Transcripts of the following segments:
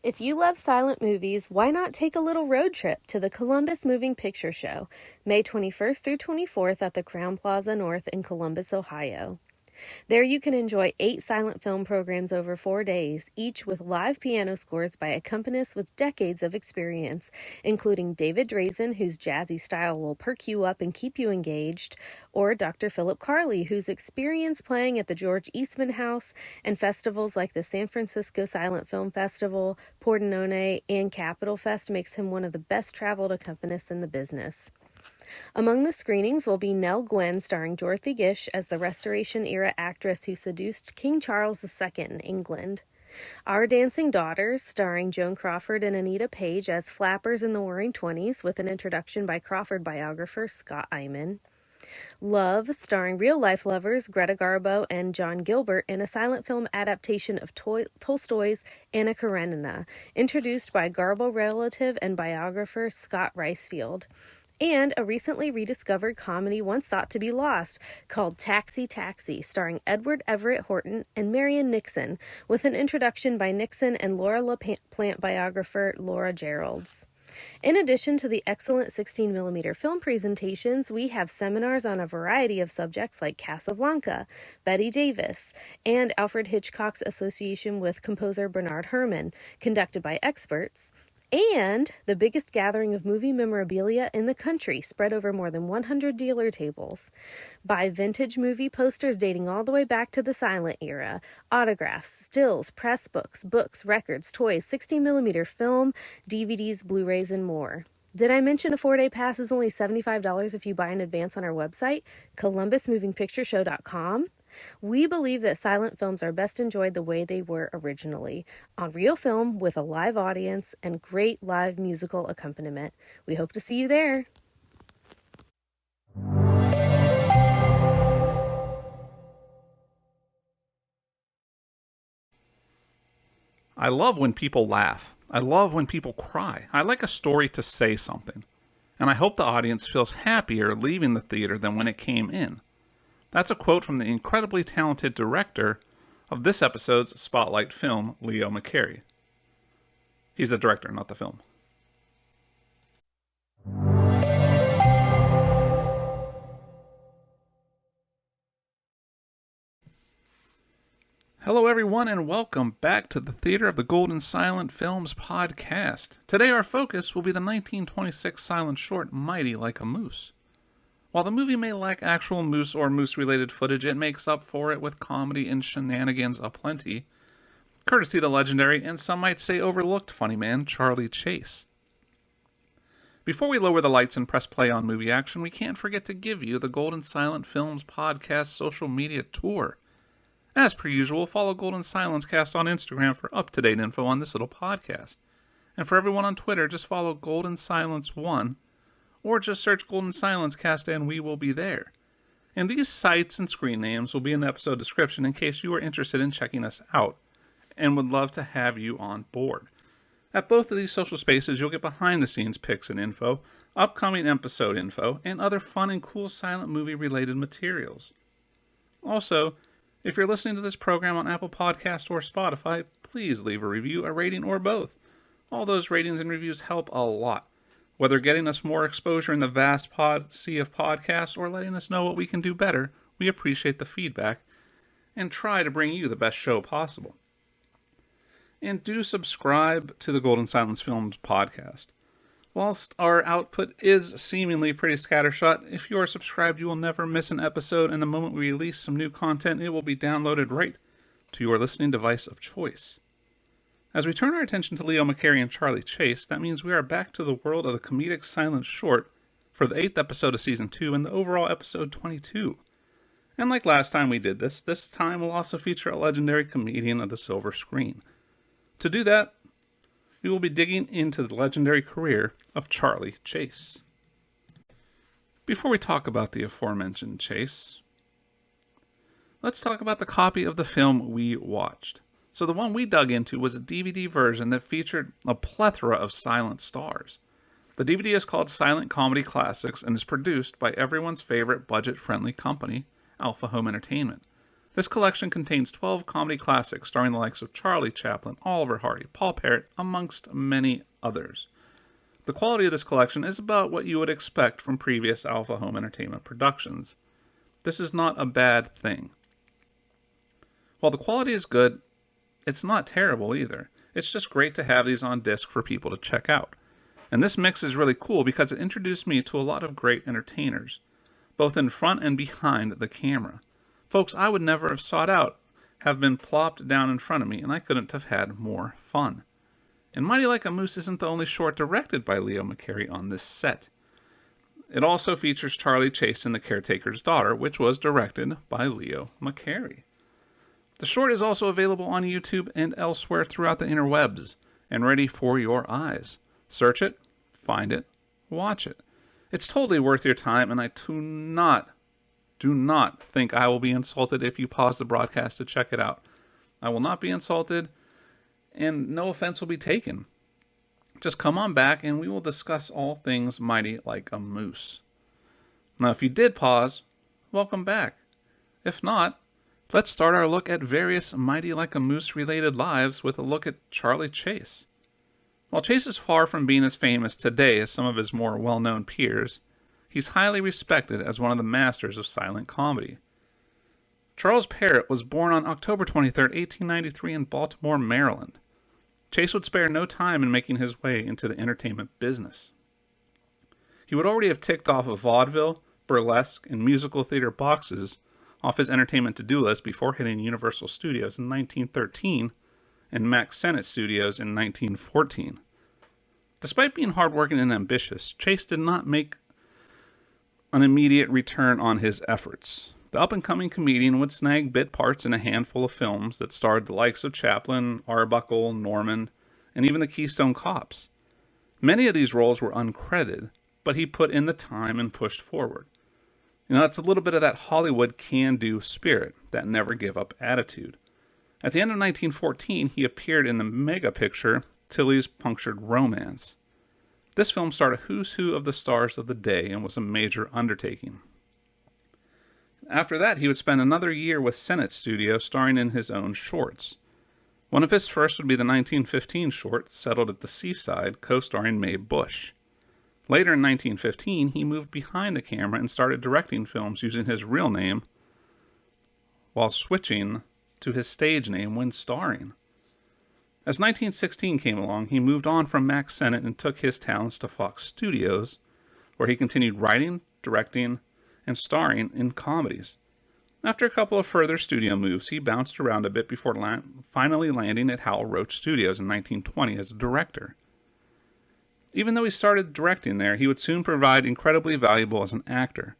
If you love silent movies, why not take a little road trip to the Columbus Moving Picture Show, May 21st through 24th at the Crowne Plaza North in Columbus, Ohio. There you can enjoy 8 silent film programs over 4 days, each with live piano scores by accompanists with decades of experience, including David Drazen, whose jazzy style will perk you up and keep you engaged, or Dr. Philip Charley, whose experience playing at the George Eastman House and festivals like the San Francisco Silent Film Festival, Pordenone, and Capitol Fest makes him one of the best traveled accompanists in the business. Among the screenings will be Nell Gwynn starring Dorothy Gish as the Restoration-era actress who seduced King Charles II in England. Our Dancing Daughters starring Joan Crawford and Anita Page as flappers in the Roaring Twenties with an introduction by Crawford biographer Scott Eyman. Love, starring real-life lovers Greta Garbo and John Gilbert in a silent film adaptation of Tolstoy's Anna Karenina, introduced by Garbo relative and biographer Scott Ricefield. And a recently rediscovered comedy once thought to be lost called Taxi Taxi, starring Edward Everett Horton and Marion Nixon, with an introduction by Nixon and Laura LaPlante biographer Laura Geralds. In addition to the excellent 16mm film presentations, we have seminars on a variety of subjects like Casablanca, Bette Davis, and Alfred Hitchcock's association with composer Bernard Herrmann, conducted by experts, and the biggest gathering of movie memorabilia in the country, spread over more than 100 dealer tables. Buy vintage movie posters dating all the way back to the silent era, autographs, stills, press books, records, toys, 16mm film, DVDs, Blu-rays, and more. Did I mention a 4-day pass is only $75 if you buy in advance on our website, columbusmovingpictureshow.com? We believe that silent films are best enjoyed the way they were originally, on real film with a live audience and great live musical accompaniment. We hope to see you there. I love when people laugh. I love when people cry. I like a story to say something. And I hope the audience feels happier leaving the theater than when it came in. That's a quote from the incredibly talented director of this episode's Spotlight film, Leo McCarey. He's the director, not the film. Hello everyone and welcome back to the Theater of the Golden Silent Films podcast. Today our focus will be the 1926 silent short Mighty Like a Moose. While the movie may lack actual moose or moose-related footage, it makes up for it with comedy and shenanigans aplenty, courtesy of the legendary and some might say overlooked funny man Charley Chase. Before we lower the lights and press play on movie action, we can't forget to give you the Golden Silent Films podcast social media tour. As per usual, follow Golden Silence Cast on Instagram for up-to-date info on this little podcast. And for everyone on Twitter, just follow Golden Silence 1, or just search Golden Silence Cast and we will be there. And these sites and screen names will be in the episode description in case you are interested in checking us out, and would love to have you on board. At both of these social spaces, you'll get behind-the-scenes pics and info, upcoming episode info, and other fun and cool silent movie-related materials. Also, if you're listening to this program on Apple Podcast or Spotify, please leave a review, a rating, or both. All those ratings and reviews help a lot. Whether getting us more exposure in the vast sea of podcasts or letting us know what we can do better, we appreciate the feedback and try to bring you the best show possible. And do subscribe to the Golden Silence Films podcast. Whilst our output is seemingly pretty scattershot, if you are subscribed, you will never miss an episode, and the moment we release some new content, it will be downloaded right to your listening device of choice. As we turn our attention to Leo McCarey and Charley Chase, that means we are back to the world of the comedic silent short for the 8th episode of Season 2 and the overall episode 22. And like last time we did this time will also feature a legendary comedian of the silver screen. To do that, we will be digging into the legendary career of Charley Chase. Before we talk about the aforementioned Chase, let's talk about the copy of the film we watched. So the one we dug into was a DVD version that featured a plethora of silent stars. The DVD is called Silent Comedy Classics and is produced by everyone's favorite budget-friendly company, Alpha Home Entertainment. This collection contains 12 comedy classics starring the likes of Charlie Chaplin, Oliver Hardy, Paul Parrott, amongst many others. The quality of this collection is about what you would expect from previous Alpha Home Entertainment productions. This is not a bad thing. While the quality is good, it's not terrible either. It's just great to have these on disc for people to check out. And this mix is really cool because it introduced me to a lot of great entertainers, both in front and behind the camera. Folks I would never have sought out have been plopped down in front of me, and I couldn't have had more fun. And Mighty Like a Moose isn't the only short directed by Leo McCarey on this set. It also features Charley Chase and the Caretaker's Daughter, which was directed by Leo McCarey. The short is also available on YouTube and elsewhere throughout the interwebs, and ready for your eyes. Search it, find it, watch it. It's totally worth your time, and I do not think I will be insulted if you pause the broadcast to check it out. I will not be insulted, and no offense will be taken. Just come on back, and we will discuss all things Mighty Like a Moose. Now, if you did pause, welcome back. If not, let's start our look at various Mighty Like a Moose related lives with a look at Charley Chase. While Chase is far from being as famous today as some of his more well-known peers, he's highly respected as one of the masters of silent comedy. Charles Parrott was born on October 23, 1893 in Baltimore, Maryland. Chase would spare no time in making his way into the entertainment business. He would already have ticked off of vaudeville, burlesque, and musical theater boxes off his entertainment to-do list before hitting Universal Studios in 1913 and Mack Sennett Studios in 1914. Despite being hardworking and ambitious, Chase did not make an immediate return on his efforts. The up-and-coming comedian would snag bit parts in a handful of films that starred the likes of Chaplin, Arbuckle, Norman, and even the Keystone Cops. Many of these roles were uncredited, but he put in the time and pushed forward. That's a little bit of that Hollywood can-do spirit, that never-give-up attitude. At the end of 1914, he appeared in the mega picture Tilly's Punctured Romance. This film starred a who's who of the stars of the day and was a major undertaking. After that, he would spend another year with Sennett Studio starring in his own shorts. One of his first would be the 1915 short, Settled at the Seaside, co-starring Mae Bush. Later in 1915, he moved behind the camera and started directing films using his real name while switching to his stage name when starring. As 1916 came along, he moved on from Mack Sennett and took his talents to Fox Studios, where he continued writing, directing, and starring in comedies. After a couple of further studio moves, he bounced around a bit before finally landing at Howell Roach Studios in 1920 as a director. Even though he started directing there, he would soon provide incredibly valuable as an actor.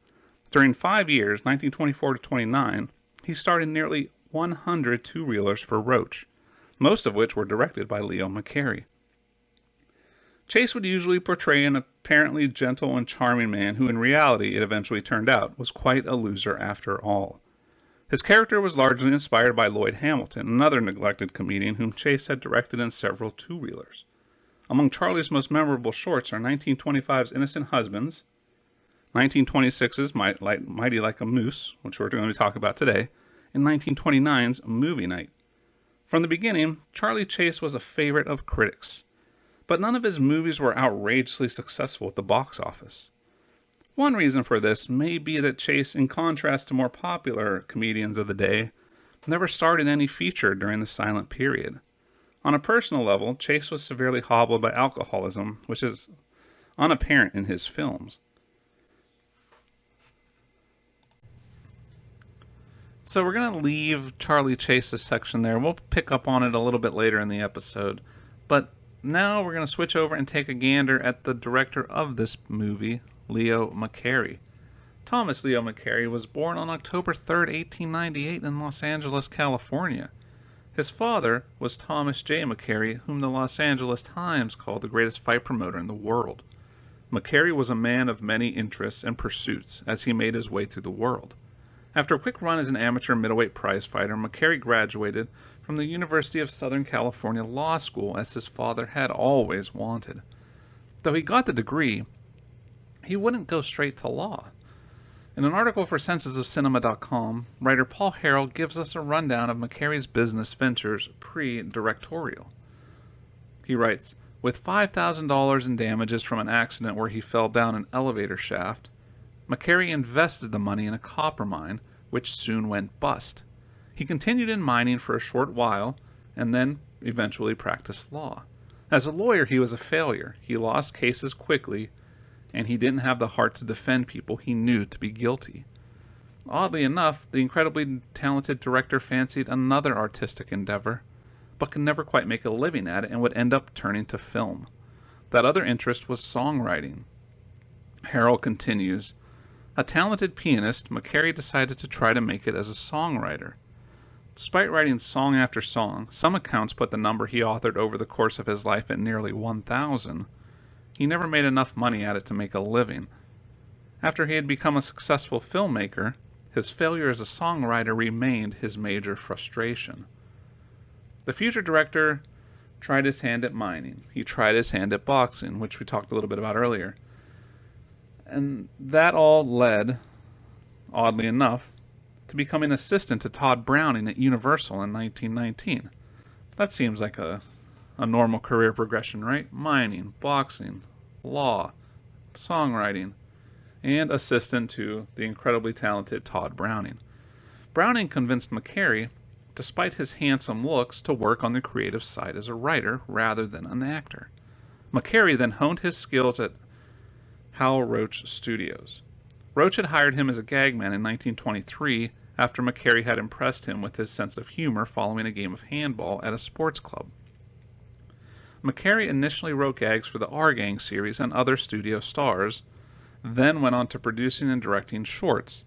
During 5 years, 1924 to 29, he starred in nearly 100 two-reelers for Roach, most of which were directed by Leo McCarey. Chase would usually portray an apparently gentle and charming man who in reality, it eventually turned out, was quite a loser after all. His character was largely inspired by Lloyd Hamilton, another neglected comedian whom Chase had directed in several two-reelers. Among Charley's most memorable shorts are 1925's Innocent Husbands, 1926's Mighty Like a Moose, which we're going to talk about today, and 1929's Movie Night. From the beginning, Charley Chase was a favorite of critics, but none of his movies were outrageously successful at the box office. One reason for this may be that Chase, in contrast to more popular comedians of the day, never starred in any feature during the silent period. On a personal level, Chase was severely hobbled by alcoholism, which is unapparent in his films. So we're going to leave Charley Chase's section there. We'll pick up on it a little bit later in the episode. But now we're going to switch over and take a gander at the director of this movie, Leo McCarey. Thomas Leo McCarey was born on October 3rd, 1898 in Los Angeles, California. His father was Thomas J. McCarey, whom the Los Angeles Times called the greatest fight promoter in the world. McCarey was a man of many interests and pursuits as he made his way through the world. After a quick run as an amateur middleweight prize fighter, McCarey graduated from the University of Southern California Law School, as his father had always wanted. Though he got the degree, he wouldn't go straight to law. In an article for sensesofcinema.com, writer Paul Harrell gives us a rundown of McCary's business ventures pre-directorial. He writes, with $5,000 in damages from an accident where he fell down an elevator shaft, McCary invested the money in a copper mine, which soon went bust. He continued in mining for a short while, and then eventually practiced law. As a lawyer, he was a failure. He lost cases quickly, and he didn't have the heart to defend people he knew to be guilty. Oddly enough, the incredibly talented director fancied another artistic endeavor, but could never quite make a living at it and would end up turning to film. That other interest was songwriting. Harrell continues, a talented pianist, McCary decided to try to make it as a songwriter. Despite writing song after song, some accounts put the number he authored over the course of his life at nearly 1,000. He never made enough money at it to make a living. After he had become a successful filmmaker, his failure as a songwriter remained his major frustration. The future director tried his hand at mining. He tried his hand at boxing, which we talked a little bit about earlier. And that all led, oddly enough, to becoming assistant to Todd Browning at Universal in 1919. That seems like a normal career progression, right? Mining, boxing, law, songwriting, and assistant to the incredibly talented Todd Browning. Browning convinced McCary, despite his handsome looks, to work on the creative side as a writer rather than an actor. McCary then honed his skills at Hal Roach Studios. Roach had hired him as a gagman in 1923 after McCary had impressed him with his sense of humor following a game of handball at a sports club. McCary initially wrote gags for the Our Gang series and other studio stars, then went on to producing and directing shorts,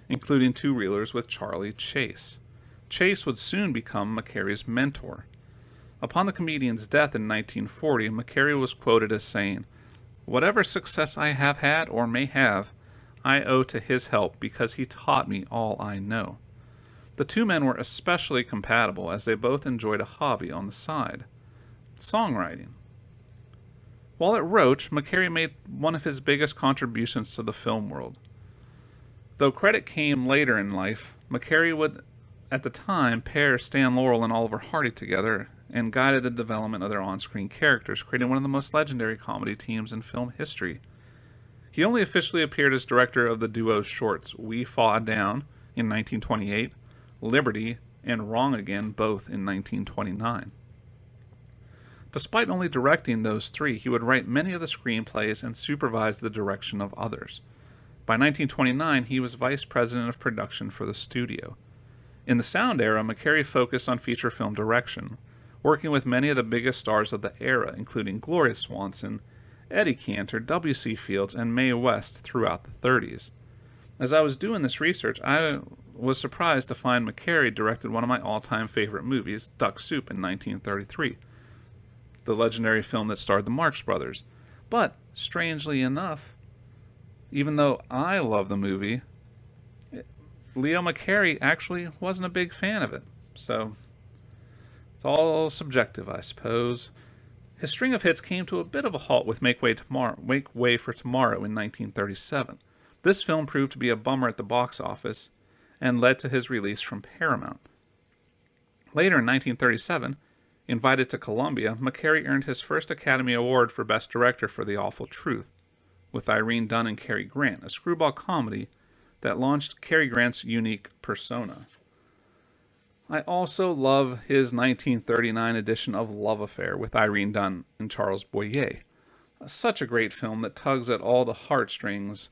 including two-reelers with Charley Chase. Chase would soon become McCary's mentor. Upon the comedian's death in 1940, McCary was quoted as saying, "Whatever success I have had or may have, I owe to his help because he taught me all I know." The two men were especially compatible as they both enjoyed a hobby on the side, songwriting. While at Roach, McCary made one of his biggest contributions to the film world. Though credit came later in life, McCary would, at the time, pair Stan Laurel and Oliver Hardy together and guided the development of their on-screen characters, creating one of the most legendary comedy teams in film history. He only officially appeared as director of the duo's shorts We Faw Down in 1928, Liberty, and Wrong Again, both in 1929. Despite only directing those three, he would write many of the screenplays and supervise the direction of others. By 1929, he was vice president of production for the studio. In the sound era, McCary focused on feature film direction, working with many of the biggest stars of the era, including Gloria Swanson, Eddie Cantor, W.C. Fields, and Mae West throughout the 30s. As I was doing this research, I was surprised to find McCary directed one of my all-time favorite movies, Duck Soup, in 1933, the legendary film that starred the Marx Brothers. But, strangely enough, even though I love the movie, Leo McCarey actually wasn't a big fan of it. So, it's all subjective, I suppose. His string of hits came to a bit of a halt with Make Way for Tomorrow in 1937. This film proved to be a bummer at the box office and led to his release from Paramount. Later in 1937, invited to Columbia, McCary earned his first Academy Award for Best Director for The Awful Truth, with Irene Dunne and Cary Grant, a screwball comedy that launched Cary Grant's unique persona. I also love his 1939 edition of Love Affair with Irene Dunne and Charles Boyer. Such a great film that tugs at all the heartstrings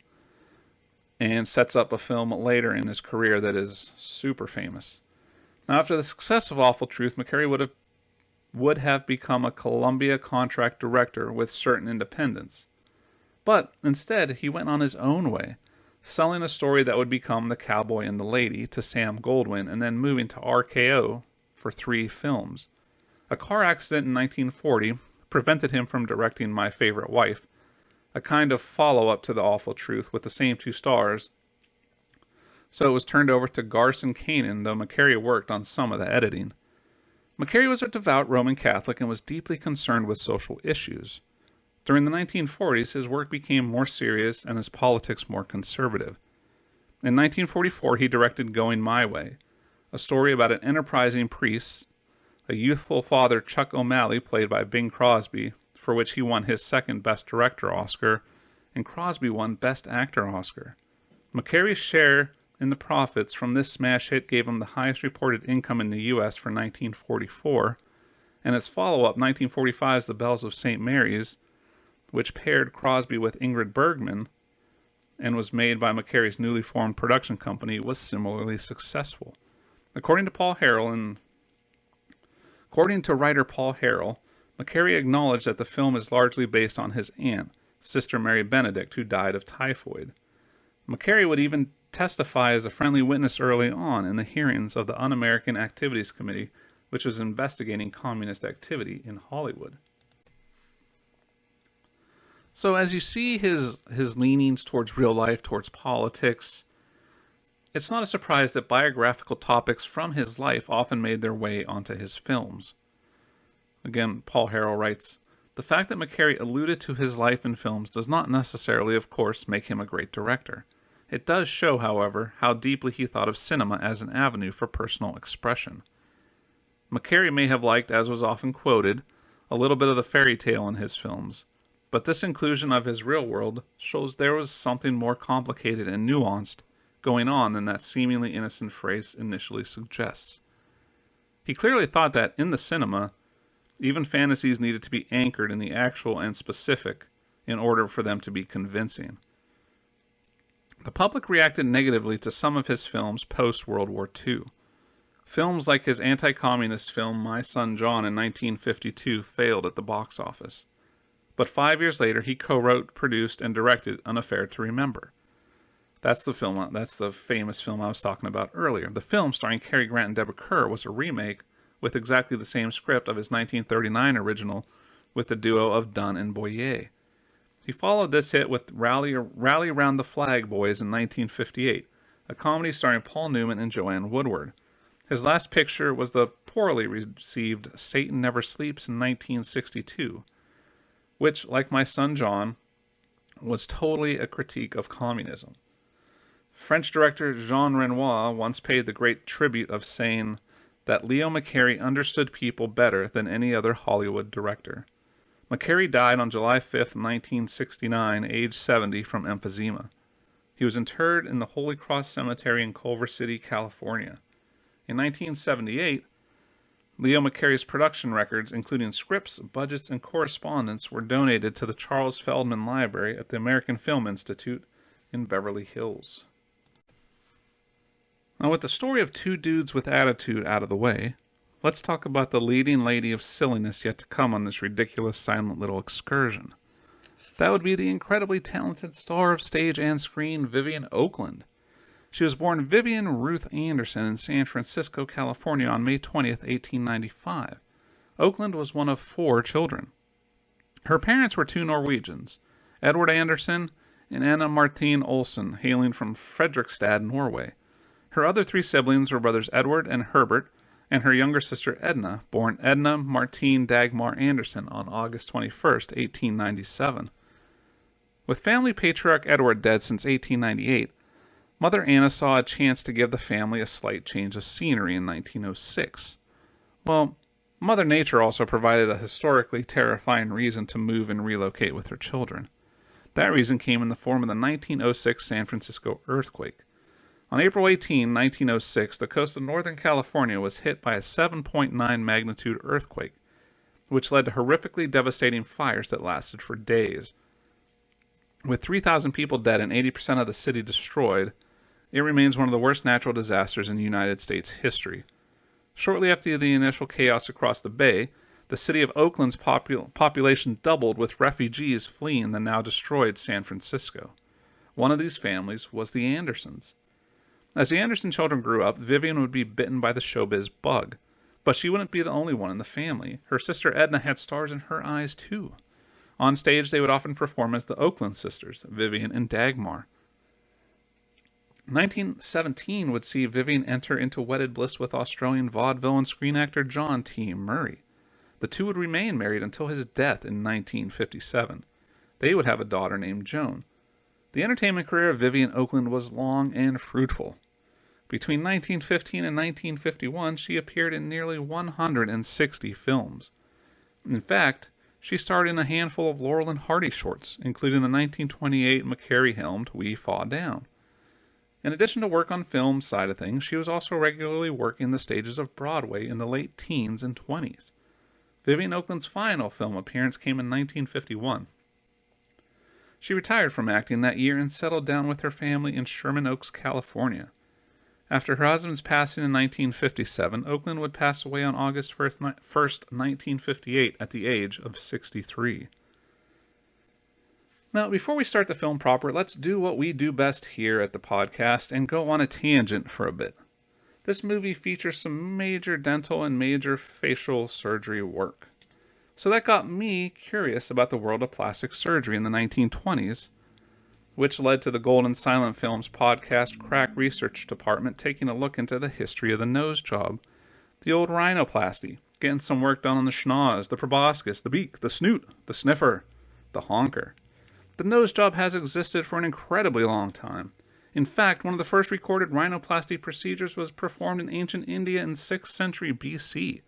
and sets up a film later in his career that is super famous. Now, after the success of Awful Truth, McCary would have become a Columbia contract director with certain independence. But instead, he went on his own way, selling a story that would become The Cowboy and the Lady to Sam Goldwyn, and then moving to RKO for 3 films. A car accident in 1940 prevented him from directing My Favorite Wife, a kind of follow-up to The Awful Truth with the same 2 stars, so it was turned over to Garson Kanin, though McCary worked on some of the editing. McCary was a devout Roman Catholic and was deeply concerned with social issues. During the 1940s, his work became more serious and his politics more conservative. In 1944, he directed Going My Way, a story about an enterprising priest, a youthful father, Chuck O'Malley, played by Bing Crosby, for which he won his second Best Director Oscar, and Crosby won Best Actor Oscar. McCary's share in the profits from this smash hit gave him the highest reported income in the U.S. for 1944, and its follow-up, 1945's The Bells of St. Mary's, which paired Crosby with Ingrid Bergman and was made by McCary's newly formed production company, was similarly successful. According to writer Paul Harrell, McCary acknowledged that the film is largely based on his aunt, Sister Mary Benedict, who died of typhoid. McCary would even testify as a friendly witness early on in the hearings of the Un-American Activities Committee, which was investigating communist activity in Hollywood. So as you see his leanings towards real life, towards politics, it's not a surprise that biographical topics from his life often made their way onto his films. Again, Paul Harrell writes, "The fact that McCary alluded to his life in films does not necessarily, of course, make him a great director. It does show, however, how deeply he thought of cinema as an avenue for personal expression. McCary may have liked, as was often quoted, a little bit of the fairy tale in his films, but this inclusion of his real world shows there was something more complicated and nuanced going on than that seemingly innocent phrase initially suggests. He clearly thought that, in the cinema, even fantasies needed to be anchored in the actual and specific in order for them to be convincing." The public reacted negatively to some of his films post-World War II. Films like his anti-communist film My Son John in 1952 failed at the box office. But 5 years later, he co-wrote, produced, and directed An Affair to Remember. That's the famous film I was talking about earlier. The film, starring Cary Grant and Deborah Kerr, was a remake with exactly the same script of his 1939 original with the duo of Dunn and Boyer. He followed this hit with Rally Around the Flag Boys in 1958, a comedy starring Paul Newman and Joanne Woodward. His last picture was the poorly received Satan Never Sleeps in 1962, which, like My Son John, was totally a critique of communism. French director Jean Renoir once paid the great tribute of saying that Leo McCary understood people better than any other Hollywood director. McCary died on July 5, 1969, age 70, from emphysema. He was interred in the Holy Cross Cemetery in Culver City, California. In 1978, Leo McCary's production records, including scripts, budgets, and correspondence, were donated to the Charles Feldman Library at the American Film Institute in Beverly Hills. Now, with the story of two dudes with attitude out of the way, let's talk about the leading lady of silliness yet to come on this ridiculous silent little excursion. That would be the incredibly talented star of stage and screen, Vivien Oakland. She was born Vivien Ruth Anderson in San Francisco, California on May 20th, 1895. Oakland was one of 4 children. Her parents were 2 Norwegians, Edward Anderson and Anna Martine Olsen, hailing from Fredrikstad, Norway. Her other 3 siblings were brothers Edward and Herbert, and her younger sister Edna, born Edna Martine Dagmar Anderson on August 21st, 1897. With family patriarch Edward dead since 1898, Mother Anna saw a chance to give the family a slight change of scenery in 1906. Well, Mother Nature also provided a historically terrifying reason to move and relocate with her children. That reason came in the form of the 1906 San Francisco earthquake. On April 18, 1906, the coast of Northern California was hit by a 7.9 magnitude earthquake, which led to horrifically devastating fires that lasted for days. With 3,000 people dead and 80% of the city destroyed, it remains one of the worst natural disasters in United States history. Shortly after the initial chaos across the bay, the city of Oakland's population doubled, with refugees fleeing the now destroyed San Francisco. One of these families was the Andersons. As the Anderson children grew up, Vivien would be bitten by the showbiz bug. But she wouldn't be the only one in the family. Her sister Edna had stars in her eyes, too. On stage, they would often perform as the Oakland sisters, Vivien and Dagmar. 1917 would see Vivien enter into wedded bliss with Australian vaudeville and screen actor John T. Murray. The two would remain married until his death in 1957. They would have a daughter named Joan. The entertainment career of Vivien Oakland was long and fruitful. Between 1915 and 1951, she appeared in nearly 160 films. In fact, she starred in a handful of Laurel and Hardy shorts, including the 1928 McCarey-helmed We Fall Down. In addition to work on film side of things, she was also regularly working the stages of Broadway in the late teens and 20s. Vivien Oakland's final film appearance came in 1951. She retired from acting that year and settled down with her family in Sherman Oaks, California. After her husband's passing in 1957, Oakland would pass away on August 1st, 1958, at the age of 63. Now, before we start the film proper, let's do what we do best here at the podcast and go on a tangent for a bit. This movie features some major dental and major facial surgery work. So that got me curious about the world of plastic surgery in the 1920s, which led to the Golden Silent Films podcast Crack Research Department taking a look into the history of the nose job, the old rhinoplasty, getting some work done on the schnoz, the proboscis, the beak, the snoot, the sniffer, the honker. The nose job has existed for an incredibly long time. In fact, one of the first recorded rhinoplasty procedures was performed in ancient India in 6th century BC.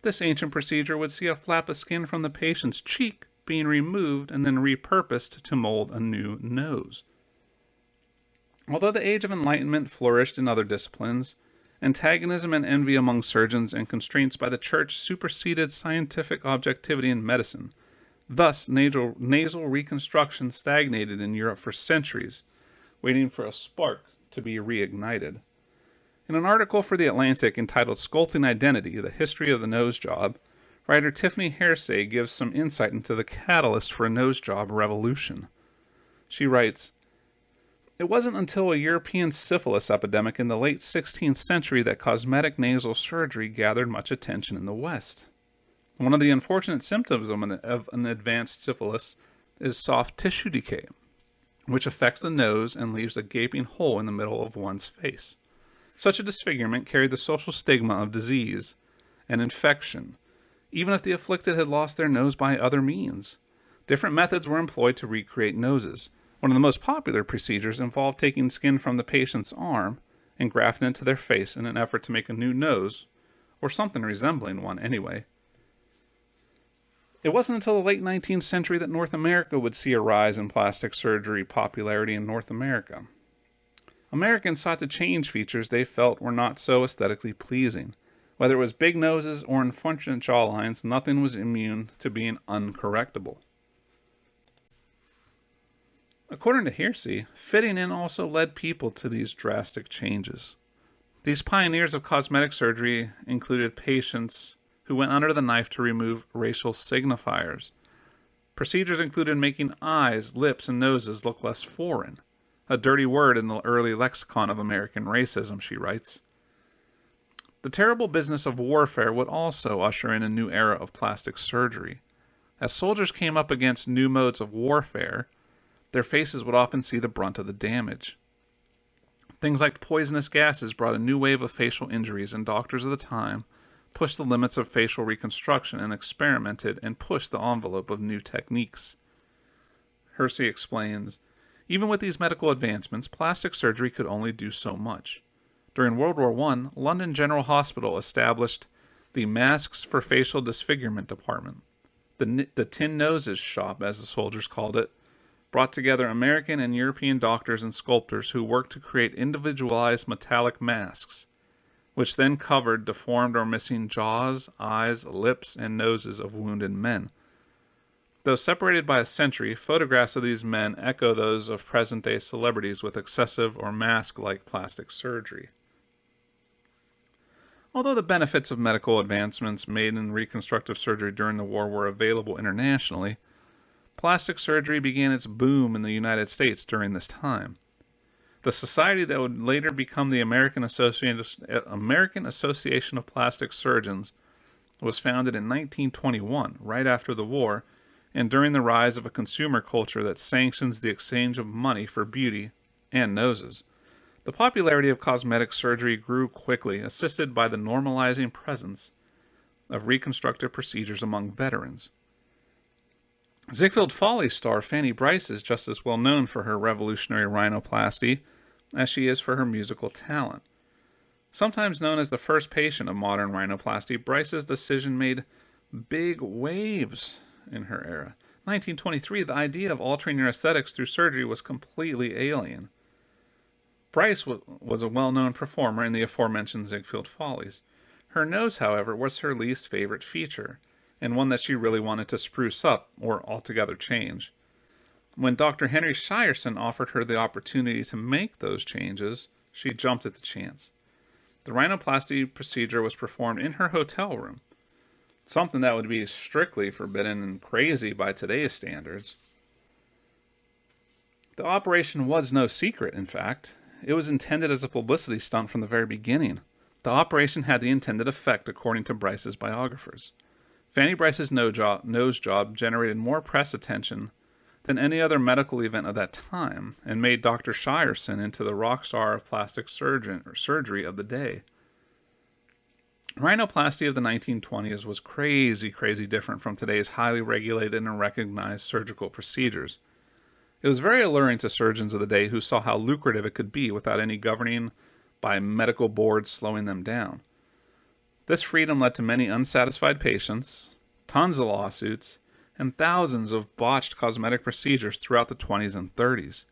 This ancient procedure would see a flap of skin from the patient's cheek being removed and then repurposed to mold a new nose. Although the Age of Enlightenment flourished in other disciplines, antagonism and envy among surgeons and constraints by the church superseded scientific objectivity in medicine. Thus, nasal reconstruction stagnated in Europe for centuries, waiting for a spark to be reignited. In an article for The Atlantic entitled Sculpting Identity, The History of the Nose Job, writer Tiffany Hersey gives some insight into the catalyst for a nose job revolution. She writes, "It wasn't until a European syphilis epidemic in the late 16th century that cosmetic nasal surgery gathered much attention in the West. One of the unfortunate symptoms of an advanced syphilis is soft tissue decay, which affects the nose and leaves a gaping hole in the middle of one's face. Such a disfigurement carried the social stigma of disease and infection, even if the afflicted had lost their nose by other means. Different methods were employed to recreate noses. One of the most popular procedures involved taking skin from the patient's arm and grafting it to their face in an effort to make a new nose, or something resembling one anyway. It wasn't until the late 19th century that North America would see a rise in plastic surgery popularity in North America. Americans sought to change features they felt were not so aesthetically pleasing. Whether it was big noses or unfortunate jawlines, nothing was immune to being uncorrectable." According to Hersey, fitting in also led people to these drastic changes. These pioneers of cosmetic surgery included patients who went under the knife to remove racial signifiers. Procedures included making eyes, lips, and noses look less foreign, a dirty word in the early lexicon of American racism, she writes. The terrible business of warfare would also usher in a new era of plastic surgery. As soldiers came up against new modes of warfare, their faces would often see the brunt of the damage. Things like poisonous gases brought a new wave of facial injuries, and doctors of the time pushed the limits of facial reconstruction and experimented and pushed the envelope of new techniques. Hersey explains, "Even with these medical advancements, plastic surgery could only do so much. During World War I, London General Hospital established the Masks for Facial Disfigurement Department. The Tin Noses Shop, as the soldiers called it, brought together American and European doctors and sculptors who worked to create individualized metallic masks, which then covered deformed or missing jaws, eyes, lips, and noses of wounded men. Though separated by a century, photographs of these men echo those of present-day celebrities with excessive or mask-like plastic surgery." Although the benefits of medical advancements made in reconstructive surgery during the war were available internationally, plastic surgery began its boom in the United States during this time. The society that would later become the American Association of Plastic Surgeons was founded in 1921, right after the war, and during the rise of a consumer culture that sanctions the exchange of money for beauty and noses. The popularity of cosmetic surgery grew quickly, assisted by the normalizing presence of reconstructive procedures among veterans. Ziegfeld Follies star Fanny Brice is just as well known for her revolutionary rhinoplasty as she is for her musical talent. Sometimes known as the first patient of modern rhinoplasty, Brice's decision made big waves in her era. 1923, the idea of altering your aesthetics through surgery was completely alien. Brice was a well-known performer in the aforementioned Ziegfeld Follies. Her nose, however, was her least favorite feature, and one that she really wanted to spruce up or altogether change. When Dr. Henry Shireson offered her the opportunity to make those changes, she jumped at the chance. The rhinoplasty procedure was performed in her hotel room, something that would be strictly forbidden and crazy by today's standards. The operation was no secret, in fact. It was intended as a publicity stunt from the very beginning. The operation had the intended effect, according to Brice's biographers. Fanny Brice's nose job generated more press attention than any other medical event of that time, and made Dr. Shireson into the rock star of plastic surgery of the day. Rhinoplasty of the 1920s was crazy different from today's highly regulated and recognized surgical procedures. It was very alluring to surgeons of the day who saw how lucrative it could be without any governing by medical boards slowing them down. This freedom led to many unsatisfied patients, tons of lawsuits, and thousands of botched cosmetic procedures throughout the 20s and 30s.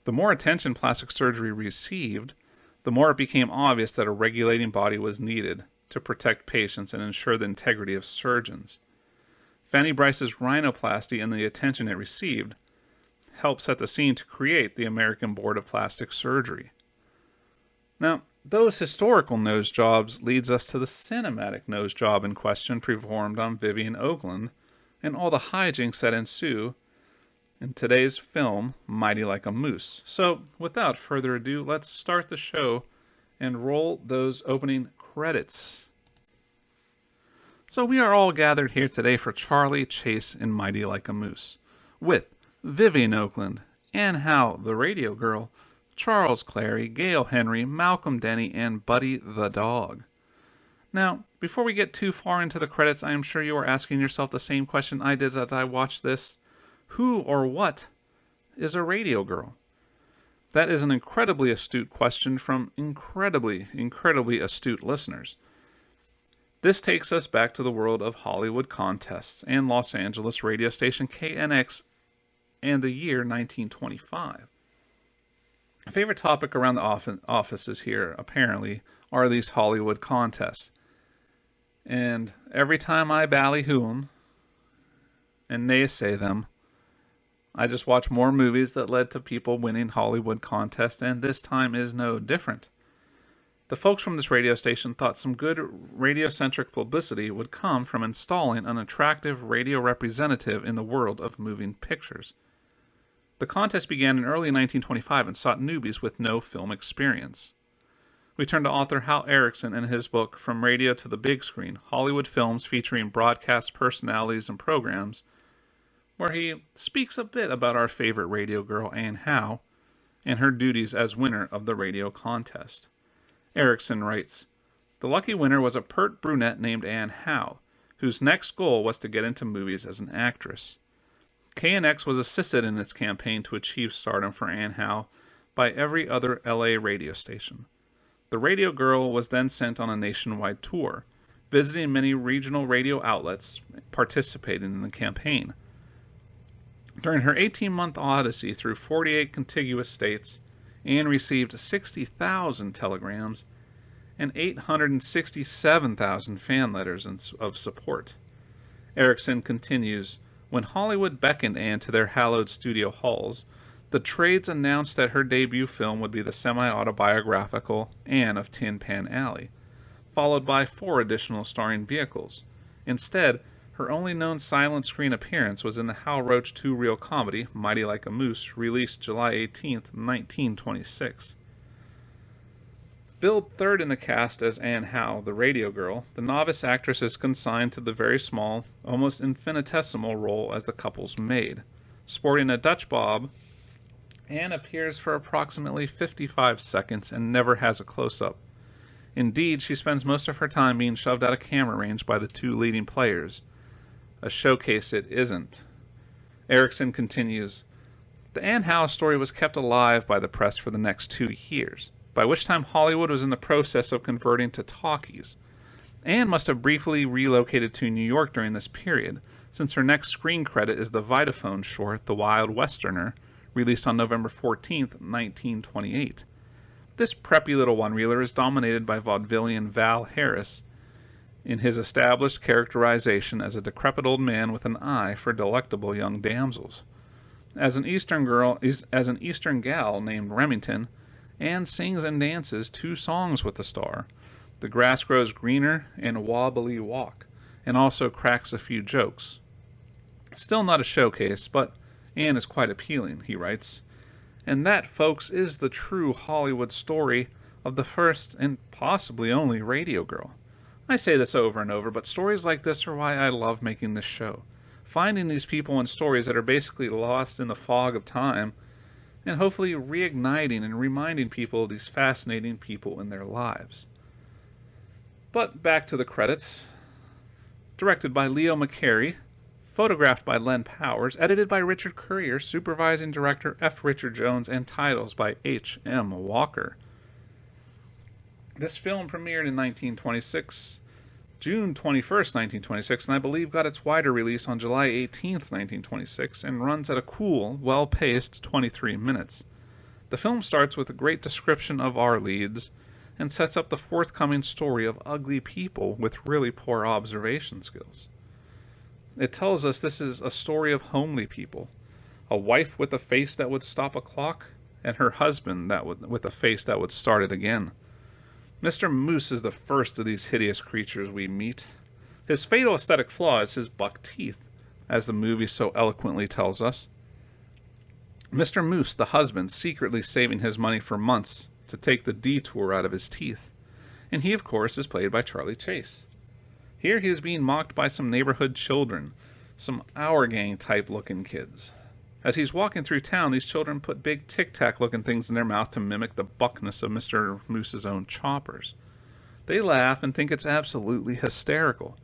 The more attention plastic surgery received, the more it became obvious that a regulating body was needed to protect patients and ensure the integrity of surgeons. Fanny Brice's rhinoplasty and the attention it received helped set the scene to create the American Board of Plastic Surgery. Now, those historical nose jobs leads us to the cinematic nose job in question performed on Vivien, Oakland, and all the hijinks that ensue in today's film, Mighty Like a Moose. So, without further ado, let's start the show and roll those opening credits. So we are all gathered here today for Charley, Chase, and Mighty Like a Moose, with Vivien Oakland, Anne Howe, the radio girl, Charles Clary, Gail Henry, Malcolm Denny, and Buddy the dog. Now, before we get too far into the credits, I am sure you are asking yourself the same question I did as I watched this. Who or what is a radio girl? That is an incredibly astute question from incredibly astute listeners. This takes us back to the world of Hollywood contests and Los Angeles radio station KNX and the year 1925. A favorite topic around the offices here, apparently, are these Hollywood contests. And every time I ballyhoo them and naysay them, I just watch more movies that led to people winning Hollywood contests, and this time is no different. The folks from this radio station thought some good radio-centric publicity would come from installing an attractive radio representative in the world of moving pictures. The contest began in early 1925 and sought newbies with no film experience. We turn to author Hal Erickson and his book, From Radio to the Big Screen, Hollywood Films Featuring Broadcast Personalities and Programs, where he speaks a bit about our favorite radio girl, Anne Howe, and her duties as winner of the radio contest. Erickson writes, "The lucky winner was a pert brunette named Anne Howe, whose next goal was to get into movies as an actress. KNX was assisted in its campaign to achieve stardom for Anne Howe by every other LA radio station. The radio girl was then sent on a nationwide tour, visiting many regional radio outlets, participating in the campaign. During her 18-month odyssey through 48 contiguous states, Anne received 60,000 telegrams and 867,000 fan letters of support." Erickson continues, "When Hollywood beckoned Anne to their hallowed studio halls, the trades announced that her debut film would be the semi-autobiographical Anne of Tin Pan Alley, followed by 4 additional starring vehicles. Instead, her only known silent screen appearance was in the Hal Roach two-reel comedy, Mighty Like a Moose, released July 18, 1926. Billed third in the cast as Anne Howe, the radio girl, the novice actress is consigned to the very small, almost infinitesimal role as the couple's maid. Sporting a Dutch bob, Anne appears for approximately 55 seconds and never has a close-up. Indeed, she spends most of her time being shoved out of camera range by the 2 leading players. A showcase it isn't. Erickson continues, the Anne Howe story was kept alive by the press for the next 2 years, by which time Hollywood was in the process of converting to talkies. Anne must have briefly relocated to New York during this period, since her next screen credit is the Vitaphone short The Wild Westerner, released on November 14th, 1928. This preppy little one-reeler is dominated by vaudevillian Val Harris in his established characterization as a decrepit old man with an eye for delectable young damsels. As an Eastern gal named Remington, Anne sings and dances 2 songs with the star, The Grass Grows Greener and Wobbly Walk, and also cracks a few jokes. Still not a showcase, but Anne is quite appealing, he writes. And that, folks, is the true Hollywood story of the first and possibly only radio girl. I say this over and over, but stories like this are why I love making this show. Finding these people and stories that are basically lost in the fog of time, and hopefully reigniting and reminding people of these fascinating people in their lives. But back to the credits. Directed by Leo McCarey, photographed by Len Powers, edited by Richard Currier, supervising director F. Richard Jones, and titles by H. M. Walker. This film premiered in 1926, June 21st, 1926, and I believe got its wider release on July 18th, 1926, and runs at a cool, well-paced 23 minutes. The film starts with a great description of our leads, and sets up the forthcoming story of ugly people with really poor observation skills. It tells us this is a story of homely people, a wife with a face that would stop a clock, and her husband with a face that would start it again. Mr. Moose is the first of these hideous creatures we meet. His fatal aesthetic flaw is his buck teeth, as the movie so eloquently tells us. Mr. Moose, the husband, secretly saving his money for months to take the detour out of his teeth, and he, of course, is played by Charley Chase. Here he is being mocked by some neighborhood children, some Our Gang-type looking kids. As he's walking through town, these children put big tic-tac looking things in their mouth to mimic the buckness of Mr. Moose's own choppers. They laugh and think it's absolutely hysterical.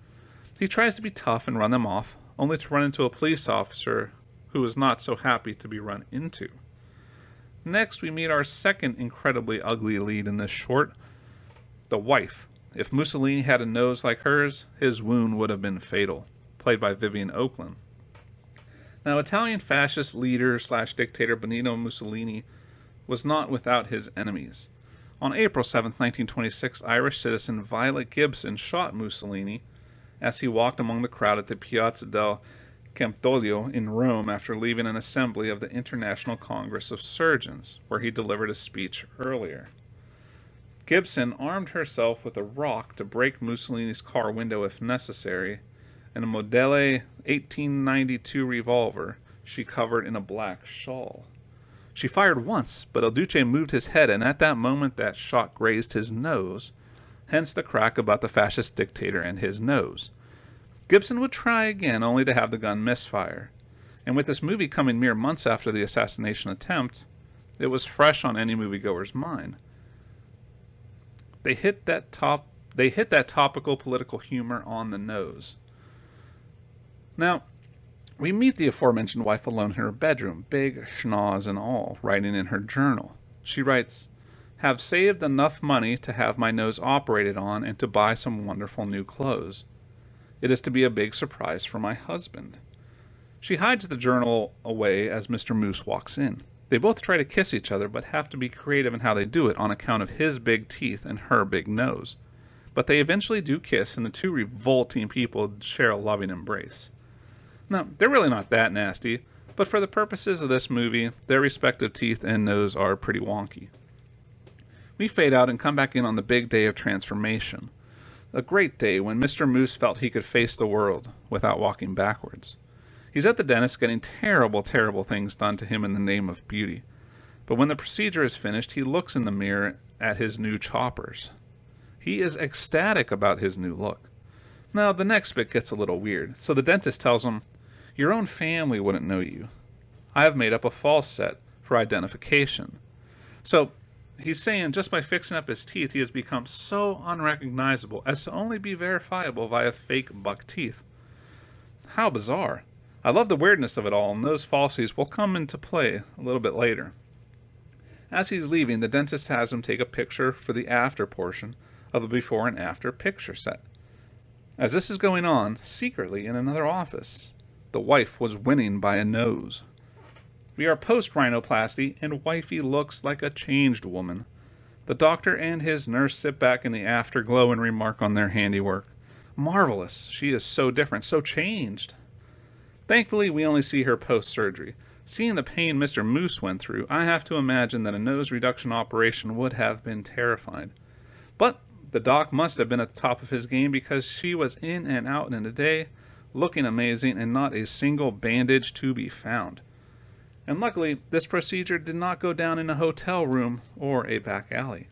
He tries to be tough and run them off, only to run into a police officer who is not so happy to be run into. Next, we meet our second incredibly ugly lead in this short, the wife. If Mussolini had a nose like hers, his wound would have been fatal, played by Vivien Oakland. Now, Italian fascist leader / dictator Benito Mussolini was not without his enemies. On April 7, 1926, Irish citizen Violet Gibson shot Mussolini as he walked among the crowd at the Piazza del Campidoglio in Rome after leaving an assembly of the International Congress of Surgeons, where he delivered a speech earlier. Gibson armed herself with a rock to break Mussolini's car window if necessary, and a Modele 1892 revolver she covered in a black shawl. She fired once, but El Duce moved his head, and at that moment that shot grazed his nose, hence the crack about the fascist dictator and his nose. Gibson would try again, only to have the gun misfire. And with this movie coming mere months after the assassination attempt, it was fresh on any moviegoer's mind. They hit that topical political humor on the nose. Now, we meet the aforementioned wife alone in her bedroom, big schnoz and all, writing in her journal. She writes, "Have saved enough money to have my nose operated on and to buy some wonderful new clothes. It is to be a big surprise for my husband." She hides the journal away as Mr. Moose walks in. They both try to kiss each other, but have to be creative in how they do it on account of his big teeth and her big nose. But they eventually do kiss, and the two revolting people share a loving embrace. Now, they're really not that nasty, but for the purposes of this movie, their respective teeth and nose are pretty wonky. We fade out and come back in on the big day of transformation. A great day when Mr. Moose felt he could face the world without walking backwards. He's at the dentist getting terrible, terrible things done to him in the name of beauty. But when the procedure is finished, he looks in the mirror at his new choppers. He is ecstatic about his new look. Now, the next bit gets a little weird. So the dentist tells him, "Your own family wouldn't know you. I have made up a false set for identification." So he's saying just by fixing up his teeth, he has become so unrecognizable as to only be verifiable via fake buck teeth. How bizarre. I love the weirdness of it all, and those falsies will come into play a little bit later. As he's leaving, the dentist has him take a picture for the after portion of the before and after picture set. As this is going on, secretly in another office, the wife was winning by a nose. We are post-rhinoplasty, and wifey looks like a changed woman. The doctor and his nurse sit back in the afterglow and remark on their handiwork. Marvelous. She is so different, so changed. Thankfully, we only see her post-surgery. Seeing the pain Mr. Moose went through, I have to imagine that a nose reduction operation would have been terrifying. But the doc must have been at the top of his game, because she was in and out in a day, looking amazing, and not a single bandage to be found. And luckily, this procedure did not go down in a hotel room or a back alley.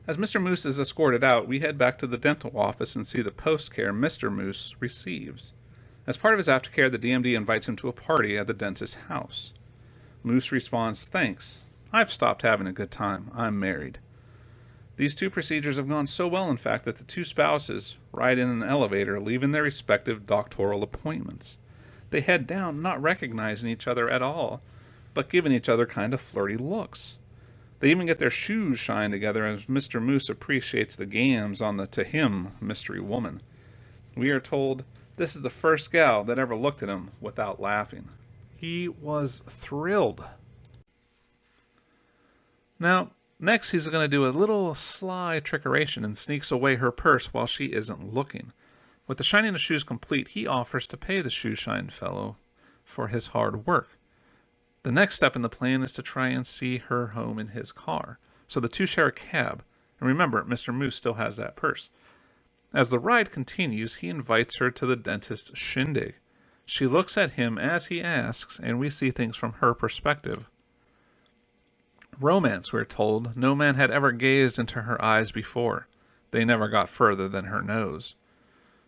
As Mr. Moose is escorted out, we head back to the dental office and see the post-care Mr. Moose receives. As part of his aftercare, the DMD invites him to a party at the dentist's house. Moose responds, "Thanks. I've stopped having a good time. I'm married." These two procedures have gone so well, in fact, that the two spouses ride in an elevator, leaving their respective doctoral appointments. They head down, not recognizing each other at all, but giving each other kind of flirty looks. They even get their shoes shined together as Mr. Moose appreciates the gams on the, to him, mystery woman. We are told this is the first gal that ever looked at him without laughing. He was thrilled. Now, next he's going to do a little sly trickeration and sneaks away her purse while she isn't looking. With the shining of shoes complete, he offers to pay the shoe-shine fellow for his hard work. The next step in the plan is to try and see her home in his car. So the two share a cab. And remember, Mr. Moose still has that purse. As the ride continues, he invites her to the dentist's shindig. She looks at him as he asks, and we see things from her perspective. Romance, we're told. No man had ever gazed into her eyes before. They never got further than her nose.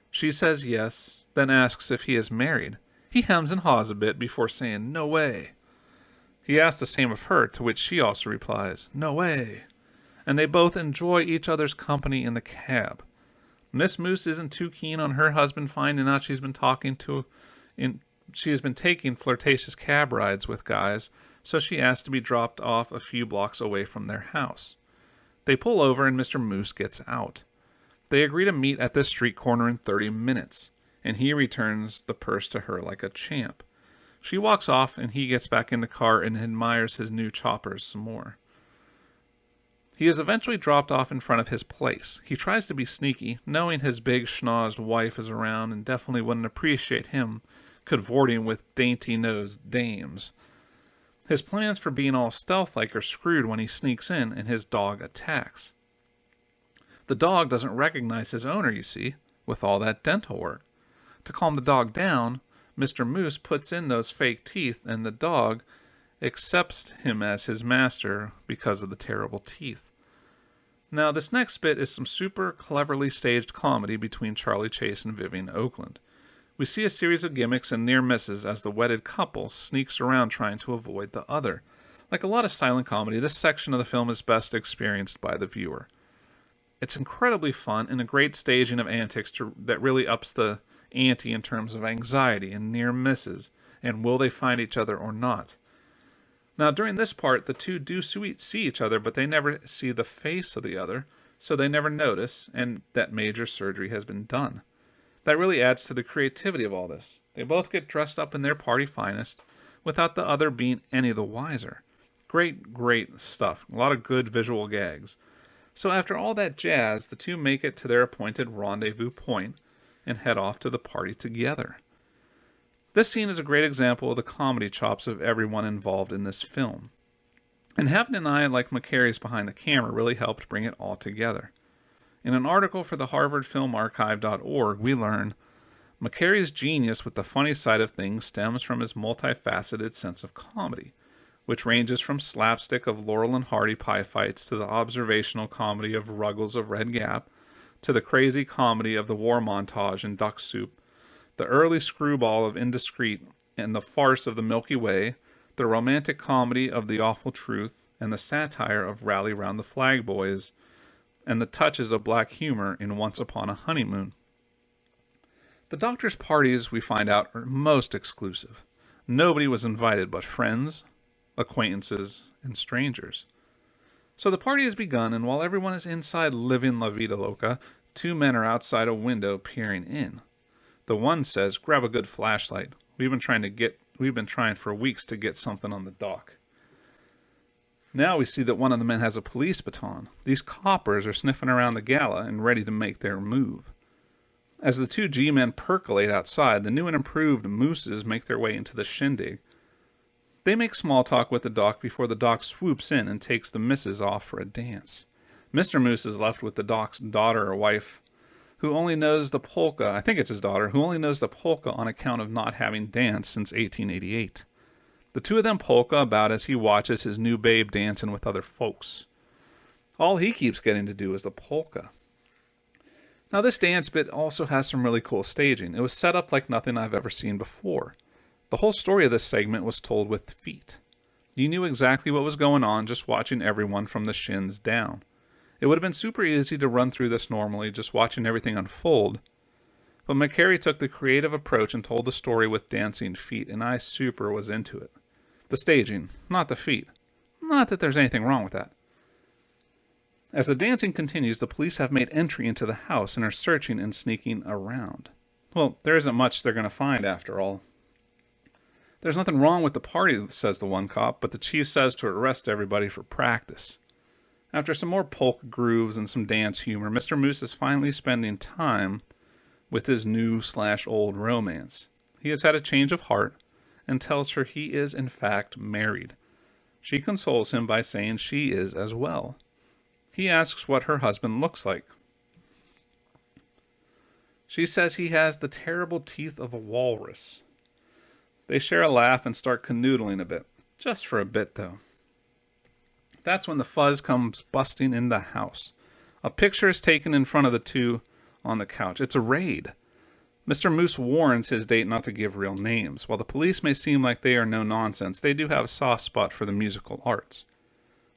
She says yes, then asks if he is married. He hems and haws a bit before saying, "No way." He asks the same of her, to which she also replies, "No way." And they both enjoy each other's company in the cab. Miss Moose isn't too keen on her husband finding out she has been taking flirtatious cab rides with guys, so she asks to be dropped off a few blocks away from their house. They pull over and Mr. Moose gets out. They agree to meet at this street corner in 30 minutes, and he returns the purse to her like a champ. She walks off, and he gets back in the car and admires his new choppers some more. He is eventually dropped off in front of his place. He tries to be sneaky, knowing his big schnozzed wife is around and definitely wouldn't appreciate him cavorting with dainty-nosed dames. His plans for being all stealth-like are screwed when he sneaks in and his dog attacks. The dog doesn't recognize his owner, you see, with all that dental work. To calm the dog down, Mr. Moose puts in those fake teeth, and the dog accepts him as his master because of the terrible teeth. Now, this next bit is some super cleverly staged comedy between Charley Chase and Vivien Oakland. We see a series of gimmicks and near misses as the wedded couple sneaks around trying to avoid the other. Like a lot of silent comedy, this section of the film is best experienced by the viewer. It's incredibly fun and a great staging of antics that really ups the ante in terms of anxiety and near misses, and will they find each other or not. Now, during this part, the two do see each other, but they never see the face of the other, so they never notice, and that major surgery has been done. That really adds to the creativity of all this. They both get dressed up in their party finest, without the other being any the wiser. Great stuff. A lot of good visual gags. So after all that jazz, the two make it to their appointed rendezvous point and head off to the party together. This scene is a great example of the comedy chops of everyone involved in this film. And having an eye like McCarey's behind the camera really helped bring it all together. In an article for the HarvardFilmArchive.org, we learn, McCarey's genius with the funny side of things stems from his multifaceted sense of comedy, which ranges from slapstick of Laurel and Hardy pie fights to the observational comedy of Ruggles of Red Gap, to the crazy comedy of the war montage in Duck Soup, the early screwball of Indiscreet and the farce of the Milky Way, the romantic comedy of The Awful Truth, and the satire of Rally Round the Flag Boys, and the touches of black humor in Once Upon a Honeymoon. The doctor's parties, we find out, are most exclusive. Nobody was invited but friends, acquaintances, and strangers. So the party has begun, and while everyone is inside living La Vida Loca, two men are outside a window peering in. The one says, "Grab a good flashlight. We've been trying for weeks to get something on the dock." Now we see that one of the men has a police baton. These coppers are sniffing around the gala and ready to make their move. As the two G-men percolate outside, the new and improved mooses make their way into the shindig. They make small talk with the doc before the doc swoops in and takes the missus off for a dance. Mr. Moose is left with the doc's daughter or wife, who only knows the polka, I think it's his daughter, who only knows the polka on account of not having danced since 1888. The two of them polka about as he watches his new babe dancing with other folks. All he keeps getting to do is the polka. Now this dance bit also has some really cool staging. It was set up like nothing I've ever seen before. The whole story of this segment was told with feet. You knew exactly what was going on just watching everyone from the shins down. It would have been super easy to run through this normally, just watching everything unfold. But McCarey took the creative approach and told the story with dancing feet, and I super was into it. The staging, not the feet. Not that there's anything wrong with that. As the dancing continues, the police have made entry into the house and are searching and sneaking around. Well, there isn't much they're going to find after all. There's nothing wrong with the party, says the one cop, but the chief says to arrest everybody for practice. After some more polka grooves and some dance humor, Mr. Moose is finally spending time with his new/old romance. He has had a change of heart and tells her he is in fact married. She consoles him by saying she is as well. He asks what her husband looks like. She says he has the terrible teeth of a walrus. They share a laugh and start canoodling a bit. Just for a bit, though. That's when the fuzz comes busting in the house. A picture is taken in front of the two on the couch. It's a raid. Mr. Moose warns his date not to give real names. While the police may seem like they are no nonsense, they do have a soft spot for the musical arts.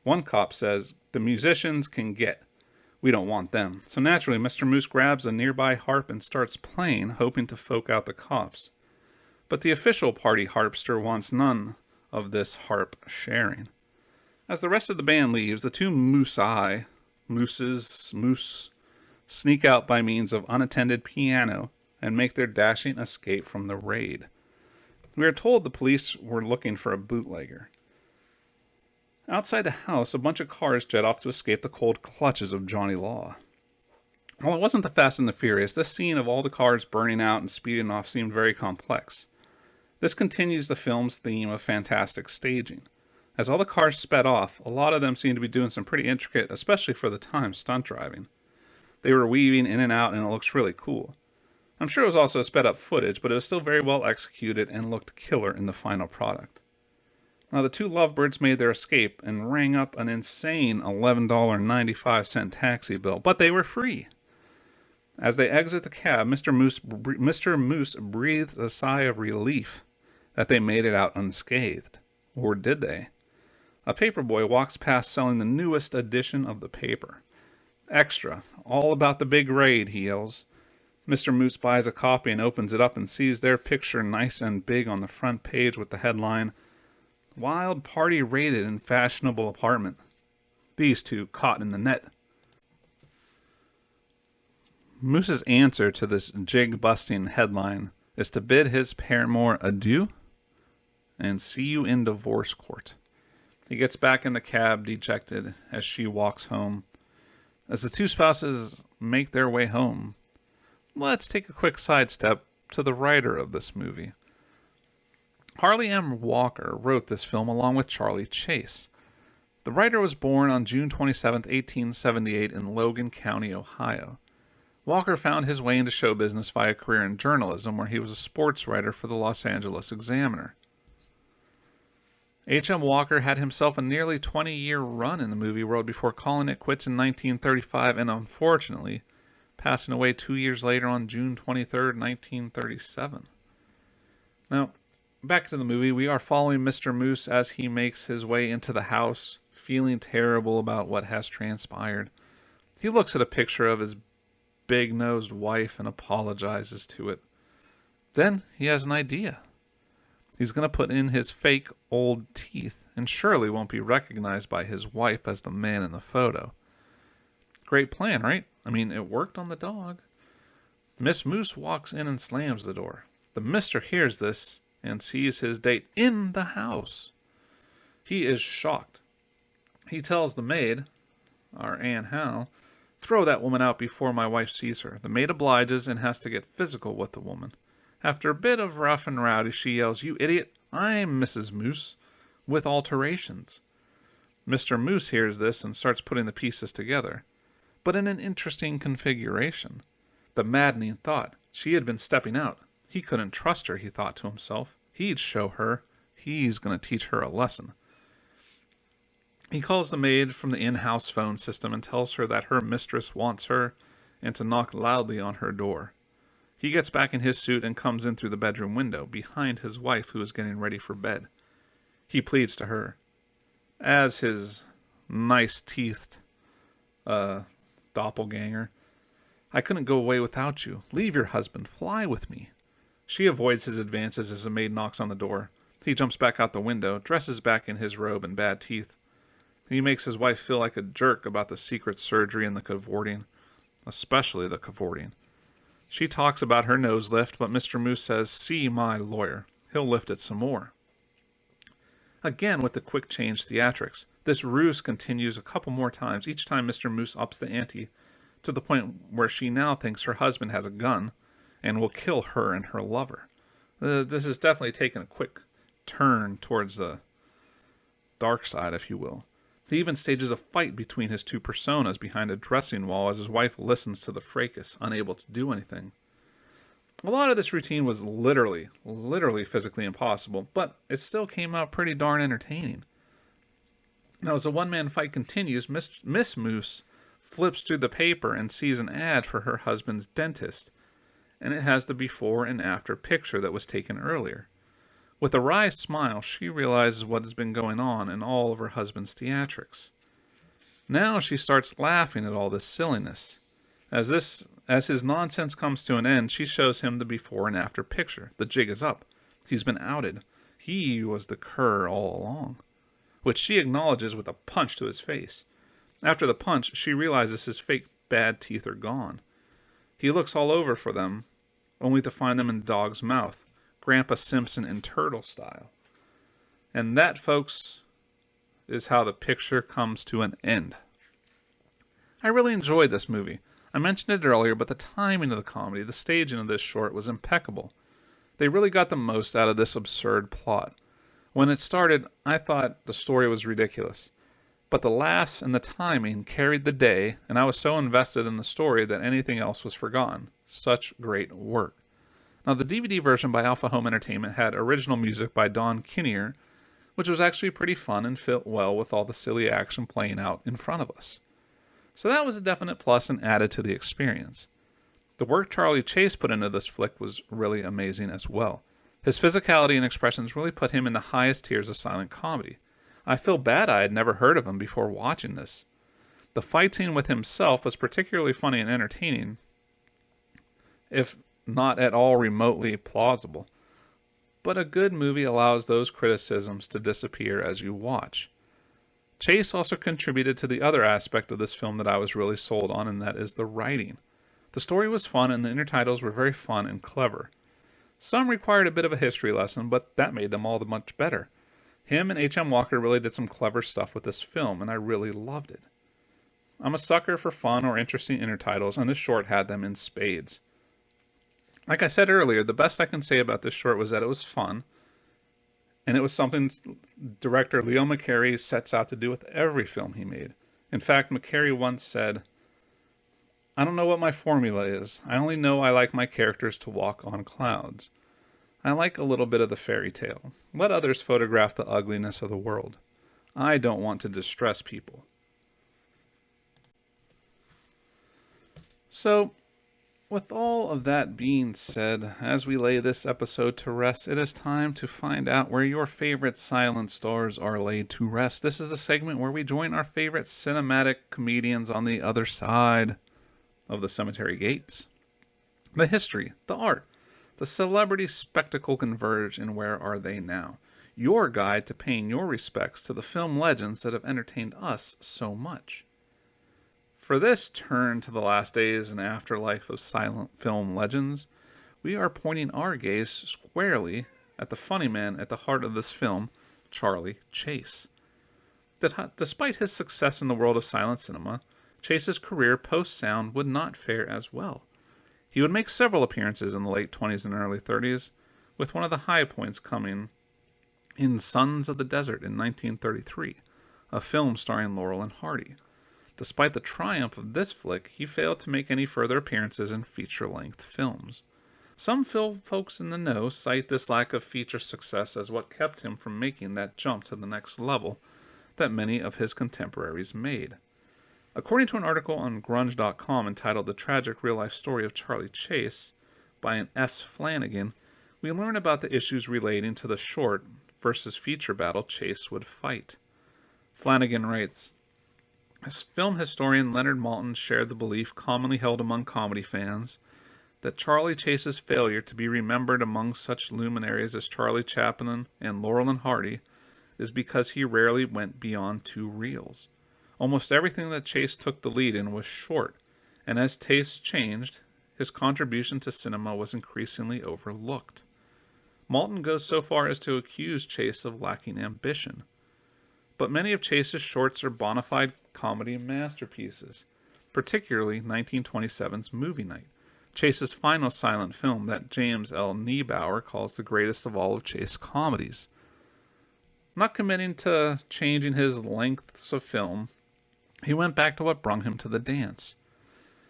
One cop says, "The musicians can get. We don't want them." So naturally, Mr. Moose grabs a nearby harp and starts playing, hoping to folk out the cops. But the official party harpster wants none of this harp sharing. As the rest of the band leaves, the two moose sneak out by means of unattended piano and make their dashing escape from the raid. We are told the police were looking for a bootlegger. Outside the house, a bunch of cars jet off to escape the cold clutches of Johnny Law. While it wasn't the Fast and the Furious, this scene of all the cars burning out and speeding off seemed very complex. This continues the film's theme of fantastic staging. As all the cars sped off, a lot of them seemed to be doing some pretty intricate, especially for the time, stunt driving. They were weaving in and out, and it looks really cool. I'm sure it was also sped up footage, but it was still very well executed and looked killer in the final product. Now, the two lovebirds made their escape and rang up an insane $11.95 taxi bill, but they were free. As they exit the cab, Mr. Moose breathes a sigh of relief that they made it out unscathed. Or did they? A paperboy walks past selling the newest edition of the paper. "Extra, all about the big raid," he yells. Mr. Moose buys a copy and opens it up and sees their picture nice and big on the front page with the headline, "Wild Party Raided in Fashionable Apartment. These two caught in the net." Moose's answer to this jig-busting headline is to bid his paramour adieu and see you in divorce court. He gets back in the cab, dejected, as she walks home. As the two spouses make their way home, let's take a quick sidestep to the writer of this movie. Harley M. Walker wrote this film along with Charley Chase. The writer was born on June 27, 1878 in Logan County, Ohio. Walker found his way into show business via a career in journalism, where he was a sports writer for the Los Angeles Examiner. H.M. Walker had himself a nearly 20-year run in the movie world before calling it quits in 1935 and, unfortunately, passing away 2 years later on June 23, 1937. Now, back to the movie, we are following Mr. Moose as he makes his way into the house, feeling terrible about what has transpired. He looks at a picture of his big-nosed wife and apologizes to it. Then he has an idea. He's going to put in his fake old teeth and surely won't be recognized by his wife as the man in the photo. Great plan, right? I mean, it worked on the dog. Miss Moose walks in and slams the door. The mister hears this and sees his date in the house. He is shocked. He tells the maid, our Aunt Hal, "Throw that woman out before my wife sees her." The maid obliges and has to get physical with the woman. After a bit of rough and rowdy, she yells, "You idiot, I'm Mrs. Moose," with alterations. Mr. Moose hears this and starts putting the pieces together, but in an interesting configuration. The maddening thought, she had been stepping out. He couldn't trust her, he thought to himself. He'd show her. He's going to teach her a lesson. He calls the maid from the in-house phone system and tells her that her mistress wants her and to knock loudly on her door. He gets back in his suit and comes in through the bedroom window, behind his wife who is getting ready for bed. He pleads to her. As his nice-teethed doppelganger, "I couldn't go away without you. Leave your husband. Fly with me." She avoids his advances as the maid knocks on the door. He jumps back out the window, dresses back in his robe and bad teeth. He makes his wife feel like a jerk about the secret surgery and the cavorting, especially the cavorting. She talks about her nose lift, but Mr. Moose says, "See my lawyer. He'll lift it some more." Again with the quick change theatrics. This ruse continues a couple more times, each time Mr. Moose ups the ante, to the point where she now thinks her husband has a gun and will kill her and her lover. This is definitely taking a quick turn towards the dark side, if you will. He even stages a fight between his two personas behind a dressing wall as his wife listens to the fracas, unable to do anything. A lot of this routine was literally physically impossible, but it still came out pretty darn entertaining. Now, as the one-man fight continues, Miss Moose flips through the paper and sees an ad for her husband's dentist, and it has the before and after picture that was taken earlier. With a wry smile, she realizes what has been going on in all of her husband's theatrics. Now she starts laughing at all this silliness. As his nonsense comes to an end, she shows him the before and after picture. The jig is up. He's been outed. He was the cur all along, which she acknowledges with a punch to his face. After the punch, she realizes his fake bad teeth are gone. He looks all over for them, only to find them in the dog's mouth, Grandpa Simpson and Turtle style. And that, folks, is how the picture comes to an end. I really enjoyed this movie. I mentioned it earlier, but the timing of the comedy, the staging of this short was impeccable. They really got the most out of this absurd plot. When it started, I thought the story was ridiculous. But the laughs and the timing carried the day, and I was so invested in the story that anything else was forgotten. Such great work. Now, the DVD version by Alpha Home Entertainment had original music by Don Kinnear, which was actually pretty fun and fit well with all the silly action playing out in front of us. So that was a definite plus and added to the experience. The work Charley Chase put into this flick was really amazing as well. His physicality and expressions really put him in the highest tiers of silent comedy. I feel bad I had never heard of him before watching this. The fight scene with himself was particularly funny and entertaining, if not at all remotely plausible. But a good movie allows those criticisms to disappear as you watch. Chase also contributed to the other aspect of this film that I was really sold on, and that is the writing. The story was fun, and the intertitles were very fun and clever. Some required a bit of a history lesson, but that made them all the much better. Him and H.M. Walker really did some clever stuff with this film, and I really loved it. I'm a sucker for fun or interesting intertitles, and this short had them in spades. Like I said earlier, the best I can say about this short was that it was fun, and it was something director Leo McCarey sets out to do with every film he made. In fact, McCarey once said, "I don't know what my formula is. I only know I like my characters to walk on clouds. I like a little bit of the fairy tale. Let others photograph the ugliness of the world. I don't want to distress people." So, with all of that being said, as we lay this episode to rest, it is time to find out where your favorite silent stars are laid to rest. This is the segment where we join our favorite cinematic comedians on the other side of the cemetery gates. The history, the art, The celebrity spectacle converge in Where Are They Now? Your guide to paying your respects to the film legends that have entertained us so much. For this turn to the last days and afterlife of silent film legends, we are pointing our gaze squarely at the funny man at the heart of this film, Charley Chase. Despite his success in the world of silent cinema, Chase's career post-sound would not fare as well. He would make several appearances in the late 20s and early 30s, with one of the high points coming in Sons of the Desert in 1933, a film starring Laurel and Hardy. Despite the triumph of this flick, he failed to make any further appearances in feature-length films. Some film folks in the know cite this lack of feature success as what kept him from making that jump to the next level that many of his contemporaries made. According to an article on grunge.com entitled The Tragic Real-Life Story of Charley Chase by an S. Flanagan, we learn about the issues relating to the short versus feature battle Chase would fight. Flanagan writes, as film historian Leonard Maltin shared the belief commonly held among comedy fans that Charley Chase's failure to be remembered among such luminaries as Charlie Chaplin and Laurel and Hardy is because he rarely went beyond 2 reels. Almost everything that Chase took the lead in was short, and as tastes changed, his contribution to cinema was increasingly overlooked. Maltin goes so far as to accuse Chase of lacking ambition. But many of Chase's shorts are bona fide comedy masterpieces, particularly 1927's Movie Night, Chase's final silent film that James L. Niebauer calls the greatest of all of Chase comedies. Not committing to changing his lengths of film, he went back to what brung him to the dance.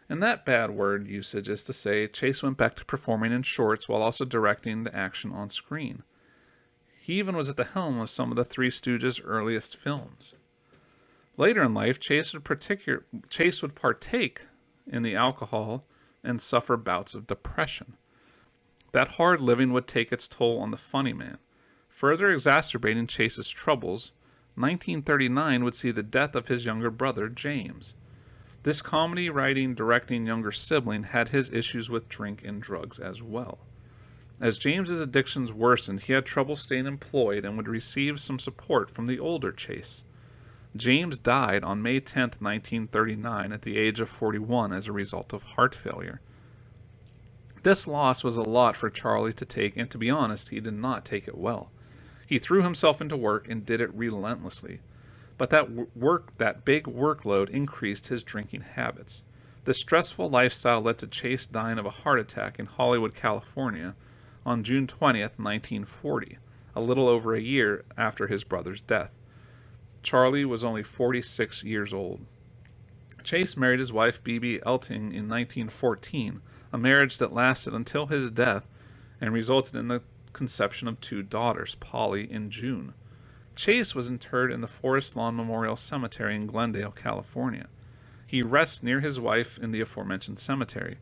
And that bad word usage is to say Chase went back to performing in shorts while also directing the action on screen. He even was at the helm of some of the Three Stooges' earliest films. Later in life, Chase would partake in the alcohol and suffer bouts of depression. That hard living would take its toll on the funny man. Further exacerbating Chase's troubles, 1939 would see the death of his younger brother, James. This comedy writing, directing younger sibling had his issues with drink and drugs as well. As James's addictions worsened, he had trouble staying employed and would receive some support from the older Chase. James died on May 10, 1939, at the age of 41 as a result of heart failure. This loss was a lot for Charley to take, and to be honest, he did not take it well. He threw himself into work and did it relentlessly. But that big workload increased his drinking habits. This stressful lifestyle led to Chase dying of a heart attack in Hollywood, California, on June 20th, 1940, a little over a year after his brother's death. Charley was only 46 years old. Chase married his wife, Bebe Elting, in 1914, a marriage that lasted until his death and resulted in the conception of 2 daughters, Polly and June. Chase was interred in the Forest Lawn Memorial Cemetery in Glendale, California. He rests near his wife in the aforementioned cemetery.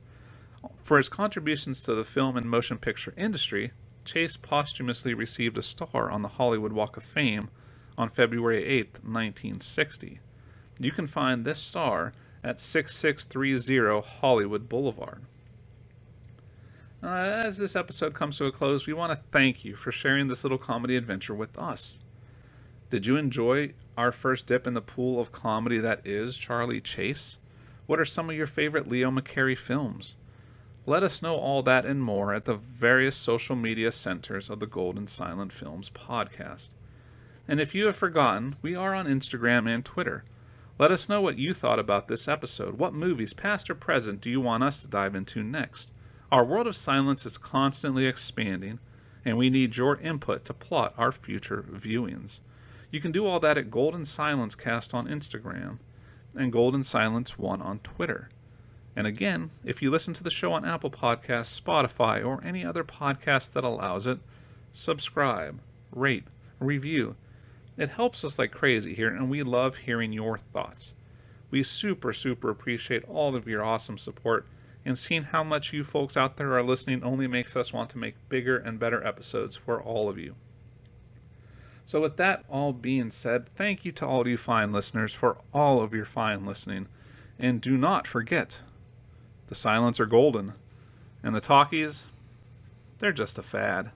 For his contributions to the film and motion picture industry, Chase posthumously received a star on the Hollywood Walk of Fame on February 8, 1960. You can find this star at 6630 Hollywood Boulevard. As this episode comes to a close, we want to thank you for sharing this little comedy adventure with us. Did you enjoy our first dip in the pool of comedy that is Charley Chase? What are some of your favorite Leo McCarey films? Let us know all that and more at the various social media centers of the Golden Silent Films podcast. And if you have forgotten, we are on Instagram and Twitter. Let us know what you thought about this episode. What movies, past or present, do you want us to dive into next? Our world of silence is constantly expanding, and we need your input to plot our future viewings. You can do all that at Golden Silence Cast on Instagram and Golden Silence 1 on Twitter. And again, if you listen to the show on Apple Podcasts, Spotify, or any other podcast that allows it, subscribe, rate, review. It helps us like crazy here, and we love hearing your thoughts. We super appreciate all of your awesome support, and seeing how much you folks out there are listening only makes us want to make bigger and better episodes for all of you. So with that all being said, thank you to all you fine listeners for all of your fine listening. And do not forget, the silents are golden, and the talkies, they're just a fad.